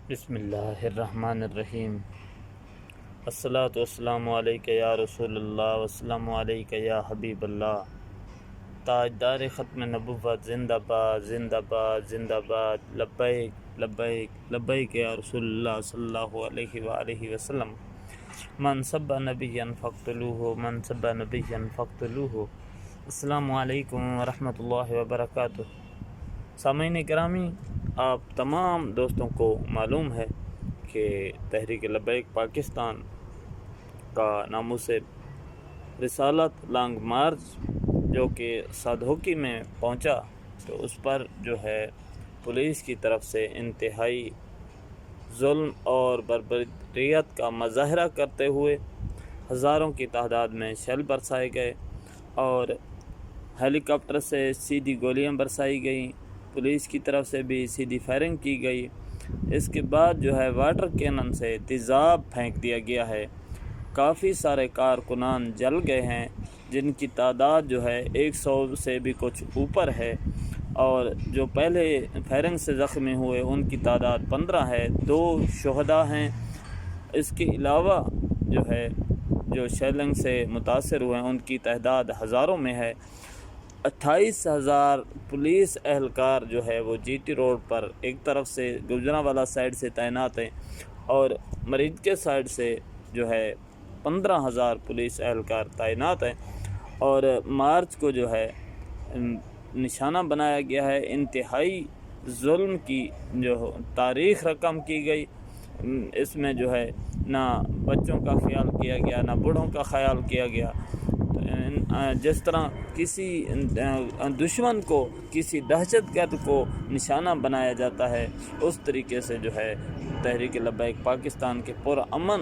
بسم اللہ الرحمن الرحیم۔ الصلاۃ والسلام علیک یا رسول اللہ والسلام علیک یا حبیب اللہ۔ تاجدار ختم نبوت زندہ باد زندہ باد زندہ باد، لبیک لبیک لبیک یا رسول اللہ صلی اللہ علیہ وآلہ وسلم۔ من سب نبیا فاقتلوہ من سب نبیا فاقتلوہ۔ السلام علیکم ورحمۃ اللہ وبرکاتہ۔ سامعین گرامی، آپ تمام دوستوں کو معلوم ہے کہ تحریک لبیک پاکستان کا ناموس رسالت لانگ مارچ جو کہ سادھوکی میں پہنچا، تو اس پر جو ہے پولیس کی طرف سے انتہائی ظلم اور بربریت کا مظاہرہ کرتے ہوئے ہزاروں کی تعداد میں شیل برسائے گئے اور ہیلی کاپٹر سے سیدھی گولیاں برسائی گئیں، پولیس کی طرف سے بھی سیدھی فائرنگ کی گئی۔ اس کے بعد جو ہے واٹر کینن سے تیزاب پھینک دیا گیا ہے۔ کافی سارے کارکنان جل گئے ہیں، جن کی تعداد جو ہے 100 سے بھی کچھ اوپر ہے، اور جو پہلے فائرنگ سے زخمی ہوئے ان کی تعداد 15 ہے، 2 شہداء ہیں۔ اس کے علاوہ جو ہے جو شیلنگ سے متاثر ہوئے ہیں ان کی تعداد ہزاروں میں ہے۔ 28,000 پولیس اہلکار جو ہے وہ جی ٹی روڈ پر ایک طرف سے گجرانوالہ سائڈ سے تعینات ہیں، اور مریض کے سائڈ سے جو ہے 15,000 پولیس اہلکار تعینات ہیں، اور مارچ کو جو ہے نشانہ بنایا گیا ہے۔ انتہائی ظلم کی جو تاریخ رقم کی گئی، اس میں جو ہے نہ بچوں کا خیال کیا گیا، نہ بوڑھوں کا خیال کیا گیا۔ جس طرح کسی دشمن کو، کسی دہشت گرد کو نشانہ بنایا جاتا ہے، اس طریقے سے جو ہے تحریک لبیک پاکستان کے پرامن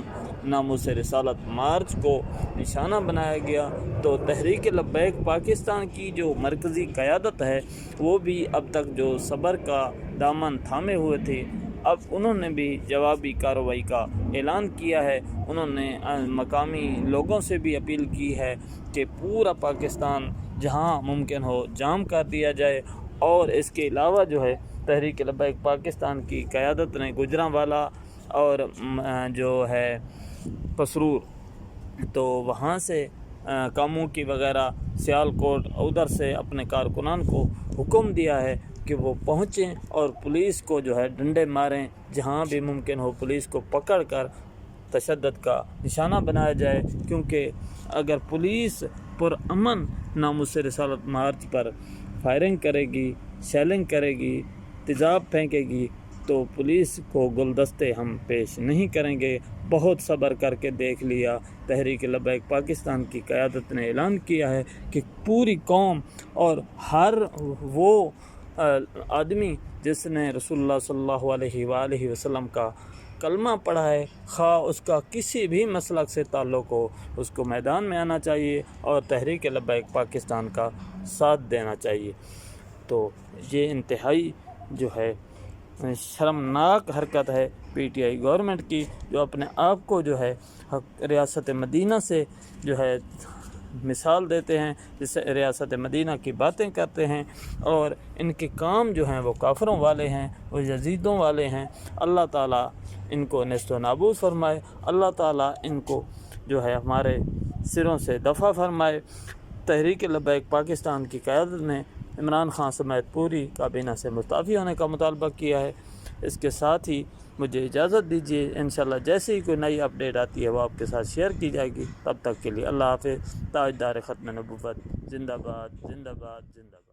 ناموس رسالت مارچ کو نشانہ بنایا گیا۔ تو تحریک لبیک پاکستان کی جو مرکزی قیادت ہے وہ بھی اب تک جو صبر کا دامن تھامے ہوئے تھے، اب انہوں نے بھی جوابی کارروائی کا اعلان کیا ہے۔ انہوں نے مقامی لوگوں سے بھی اپیل کی ہے کہ پورا پاکستان جہاں ممکن ہو جام کر دیا جائے، اور اس کے علاوہ جو ہے تحریک لبیک پاکستان کی قیادت نے گجرانوالہ اور جو ہے پسرور، تو وہاں سے کاموکی وغیرہ سیالکوٹ ادھر سے اپنے کارکنان کو حکم دیا ہے کہ وہ پہنچیں اور پولیس کو جو ہے ڈنڈے ماریں، جہاں بھی ممکن ہو پولیس کو پکڑ کر تشدد کا نشانہ بنایا جائے، کیونکہ اگر پولیس پرامن ناموس رسالت مارچ پر فائرنگ کرے گی، شیلنگ کرے گی، تیزاب پھینکے گی، تو پولیس کو گلدستے ہم پیش نہیں کریں گے۔ بہت صبر کر کے دیکھ لیا، تحریک لبیک پاکستان کی قیادت نے اعلان کیا ہے کہ پوری قوم اور ہر وہ آدمی جس نے رسول اللہ صلی اللہ علیہ وآلہ وسلم کا کلمہ پڑھا ہے، خواہ اس کا کسی بھی مسلک سے تعلق ہو، اس کو میدان میں آنا چاہیے اور تحریک لبیک پاکستان کا ساتھ دینا چاہیے۔ تو یہ انتہائی جو ہے شرمناک حرکت ہے پی ٹی آئی گورنمنٹ کی، جو اپنے آپ کو جو ہے ریاست مدینہ سے جو ہے مثال دیتے ہیں، جس سے ریاست مدینہ کی باتیں کرتے ہیں، اور ان کے کام جو ہیں وہ کافروں والے ہیں، وہ یزیدوں والے ہیں۔ اللہ تعالیٰ ان کو نیست و نابود فرمائے، اللہ تعالیٰ ان کو جو ہے ہمارے سروں سے دفع فرمائے۔ تحریک لبیک پاکستان کی قیادت نے عمران خان سمیت پوری کابینہ سے مستعفی ہونے کا مطالبہ کیا ہے۔ اس کے ساتھ ہی مجھے اجازت دیجیے، انشاءاللہ جیسے ہی کوئی نئی اپڈیٹ آتی ہے وہ آپ کے ساتھ شیئر کی جائے گی۔ تب تک کے لیے اللہ حافظ۔ تاجدار ختم نبوت زندہ باد زندہ باد زندہ باد۔